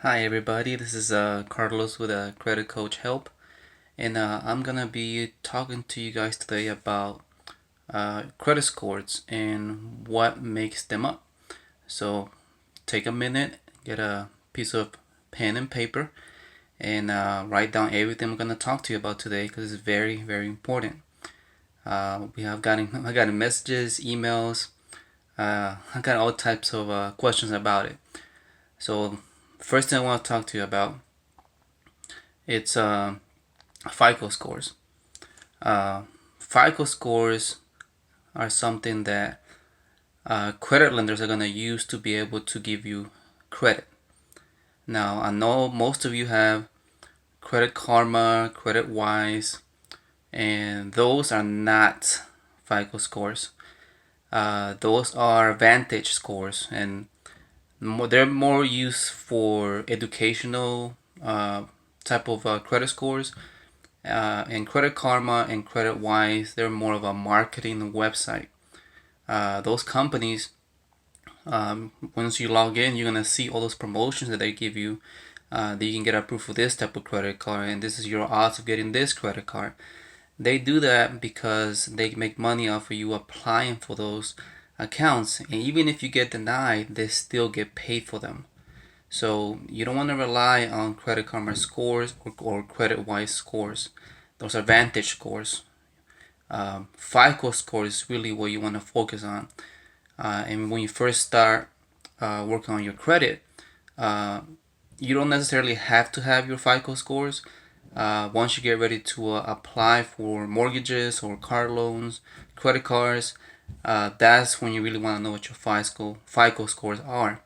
Hi everybody, this is Carlos with Credit Coach Help, and I'm gonna be talking to you guys today about credit scores and what makes them up. So take a minute, get a piece of pen and paper, and write down everything I'm gonna talk to you about today because it's very, very important. We have gotten I got messages, emails, I got all types of questions about it. So first thing I want to talk to you about it's FICO scores. Uh, FICO scores are something that credit lenders are going to use to be able to give you credit. Now, I know most of you have Credit Karma, Credit Wise, and those are not FICO scores. Those are Vantage scores, and they're more used for educational type of credit scores. And Credit Karma and Credit Wise, they're more of a marketing website. Those companies, once you log in, you're gonna see all those promotions that they give you. That you can get approved for this type of credit card, and this is your odds of getting this credit card. They do that because they make money off of you applying for those accounts, and even if you get denied, they still get paid for them. So you don't want to rely on Credit Karma scores or Credit Wise scores. Those are Vantage scores. FICO score is really what you want to focus on. And when you first start working on your credit, uh, you don't necessarily have to have your FICO scores. Once you get ready to apply for mortgages or car loans, credit cards, that's when you really want to know what your FICO scores are.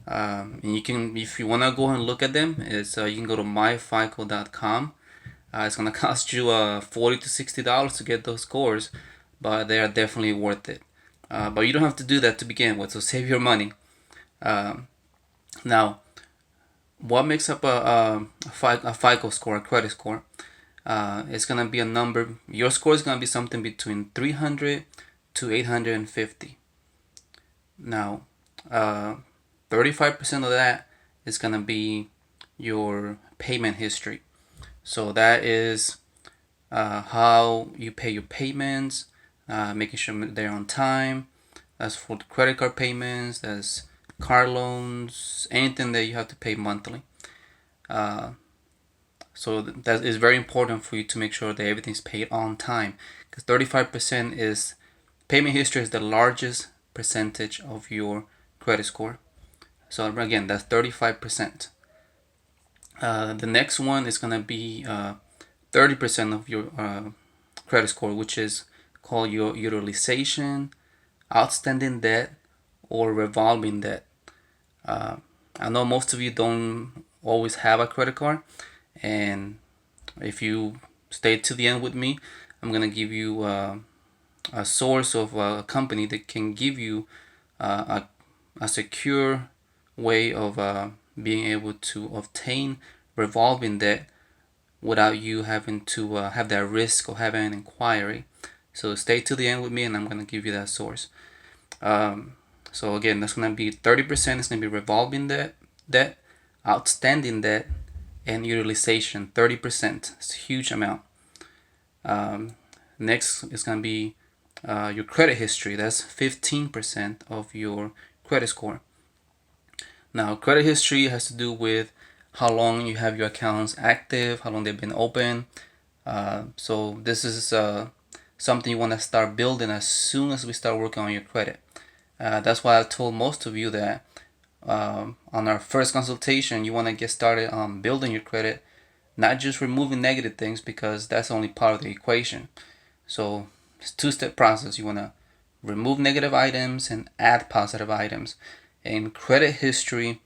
And you can, if you want to go and look at them, you can go to myfico.com. It's gonna cost you $40 to $60 to get those scores, but they are definitely worth it. But you don't have to do that to begin with, so save your money. Um, Now, what makes up a FICO score, a credit score? It's gonna be a number. Your score is gonna be something between 300 to 850. Now, 35% of that is gonna be your payment history. So that is how you pay your payments, making sure they're on time. That's for the credit card payments, that's car loans, anything that you have to pay monthly. Uh, so that is very important for you to make sure that everything's paid on time, because 35% is payment history is the largest percentage of your credit score. So again, that's 35%. The next one is gonna be 30% of your credit score, which is called your utilization, outstanding debt, or revolving debt. Uh, I know most of you don't always have a credit card, and if you stay to the end with me, I'm gonna give you a source of a company that can give you a secure way of being able to obtain revolving debt without you having to have that risk of having an inquiry. So stay to the end with me, and I'm gonna give you that source. Um, so again, that's gonna be 30%. It's gonna be revolving debt, outstanding debt, and utilization. 30%. It's a huge amount. Um, Next is gonna be your credit history. That's 15% of your credit score. Now, credit history has to do with how long you have your accounts active, how long they've been open. So this is something you want to start building as soon as we start working on your credit. That's why I told most of you that on our first consultation, you want to get started on building your credit, not just removing negative things, because that's only part of the equation. So it's a two-step process. You want to remove negative items and add positive items. And credit history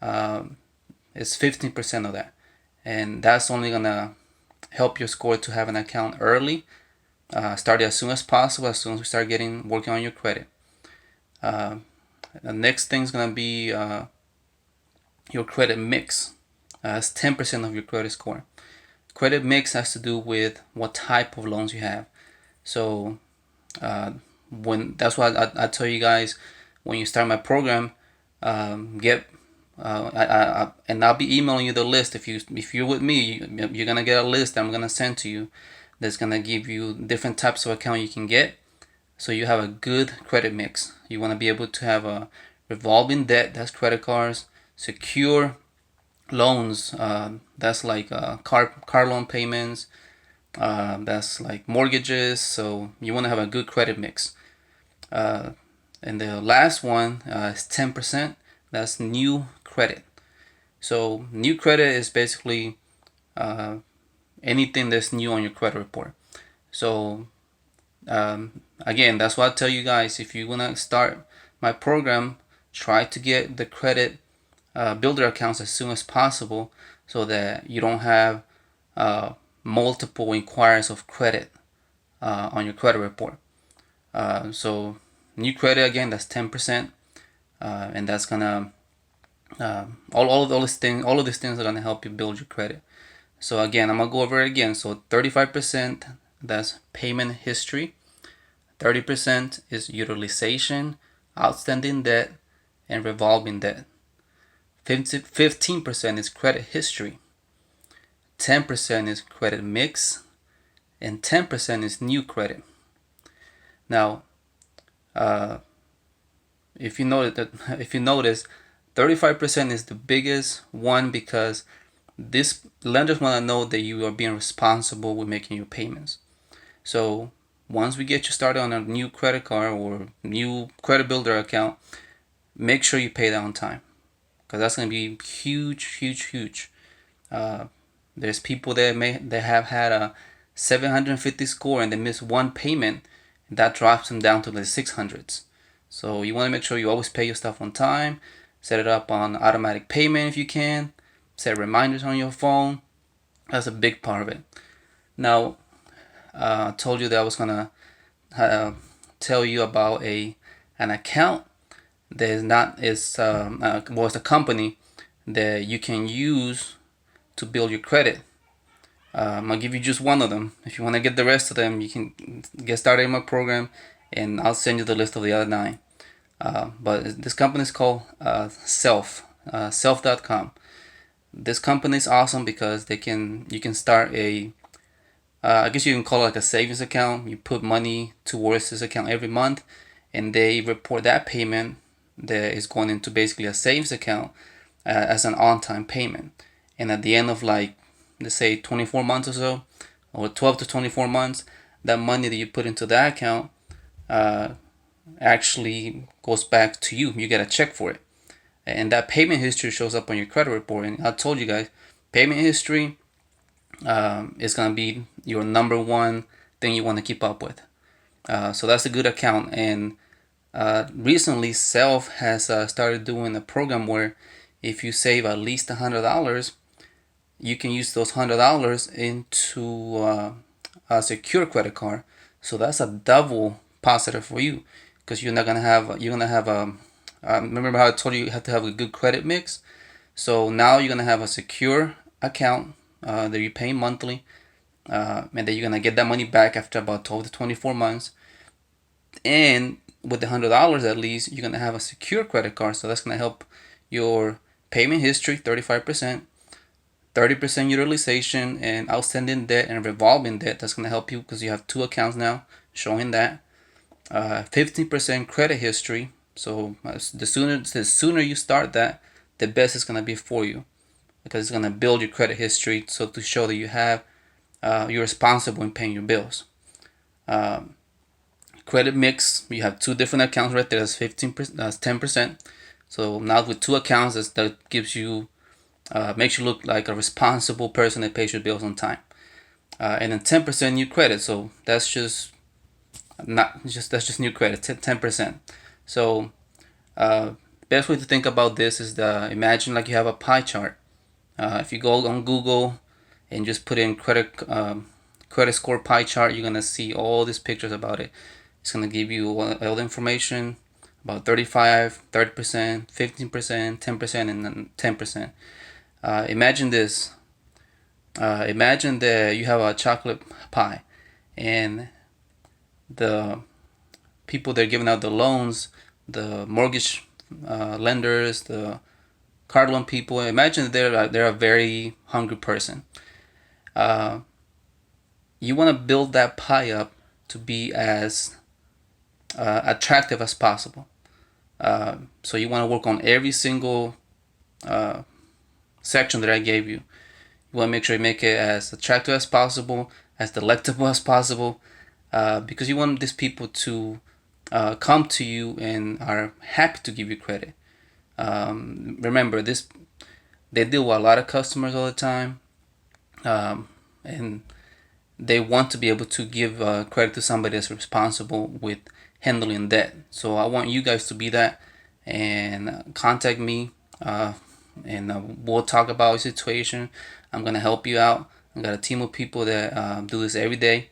is 15% of that. And that's only going to help your score to have an account early. Start it as soon as possible, as soon as we start working on your credit. The next thing is going to be your credit mix. That's 10% of your credit score. Credit mix has to do with what type of loans you have. So when that's why I tell you guys, when you start my program, get And I'll be emailing you the list. If you're with me, you're gonna get a list that I'm gonna send to you. That's gonna give you different types of account you can get, so you have a good credit mix. You want to be able to have a revolving debt, that's credit cards, secure loans, that's like car loan payments, that's like mortgages. So you want to have a good credit mix. Uh, and the last one is 10%. That's new credit. So new credit is basically uh, anything that's new on your credit report. So again, that's why I tell you guys, if you want to start my program, try to get the credit builder accounts as soon as possible, so that you don't have multiple inquiries of credit on your credit report. So new credit, again, that's 10%, and that's gonna all of these things are gonna help you build your credit. So again, I'm gonna go over it again. So 35%, that's payment history. 30% is utilization, outstanding debt, and revolving debt. 15% is credit history. 10% is credit mix, and 10% is new credit. Now, uh, if you notice, 35% is the biggest one, because this lenders want to know that you are being responsible with making your payments. So once we get you started on a new credit card or new credit builder account, make sure you pay that on time, because that's going to be huge, huge, huge. There's people that have had a 750 score and they miss one payment, and that drops them down to the 600s. So you want to make sure you always pay your stuff on time. Set it up on automatic payment if you can. Set reminders on your phone. That's a big part of it. Now, I told you that I was gonna tell you about an account that is was a company that you can use to build your credit. I'll give you just one of them. If you want to get the rest of them, you can get started in my program, and I'll send you the list of the other 9. But this company is called Self.com. This company is awesome because you can start I guess you can call it like a savings account. You put money towards this account every month, and they report that payment that is going into basically a savings account as an on-time payment. And at the end of, like, let's say 24 months or so, or 12 to 24 months, that money that you put into that account actually goes back to you. You get a check for it. And that payment history shows up on your credit report. And I told you guys, payment history is going to be your number one thing you want to keep up with. So that's a good account. And recently, Self has started doing a program where if you save at least $100, you can use those $100 into a secure credit card. So that's a double positive for you, because you're gonna have remember how I told you have to have a good credit mix. So now you're gonna have a secure account that you pay monthly, and then you're gonna get that money back after about 12 to 24 months. And with the $100 at least, you're gonna have a secure credit card. So that's gonna help your payment history, 35%, 30% utilization, and outstanding debt and revolving debt. That's gonna help you because you have 2 accounts now showing that. 15% credit history. So the sooner you start that, the best it's gonna be for you, because it's gonna build your credit history, so to show that you're responsible in paying your bills. Credit mix, you have 2 different accounts right there. That's 15%. That's 10%. So now with 2 accounts, that gives you makes you look like a responsible person that pays your bills on time. And then 10% new credit. So that's just new credit. 10%. So best way to think about this is imagine like you have a pie chart. If you go on Google and just put in credit score pie chart, you're gonna see all these pictures about it. It's gonna give you all the information about 35, 30%, 15%, 10%, and then 10%. Imagine this. Imagine that you have a chocolate pie, and the people that are giving out the loans, the mortgage lenders, the card loan people, imagine they're a very hungry person. Uh, you want to build that pie up to be as attractive as possible. So you want to work on every single section that I gave you. You want to make sure you make it as attractive as possible, as delectable as possible, because you want these people to come to you and are happy to give you credit. Remember, this they deal with a lot of customers all the time, and they want to be able to give credit to somebody that's responsible with handling debt. So I want you guys to be that, and contact me, and we'll talk about your situation. I'm gonna help you out. I got a team of people that do this every day.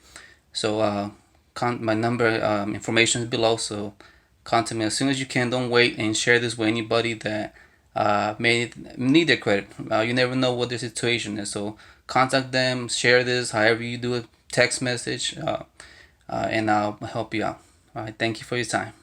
So my number information is below. So contact me as soon as you can. Don't wait, and share this with anybody that may need their credit. You never know what their situation is. So contact them, share this, however you do it, text message, and I'll help you out. All right, thank you for your time.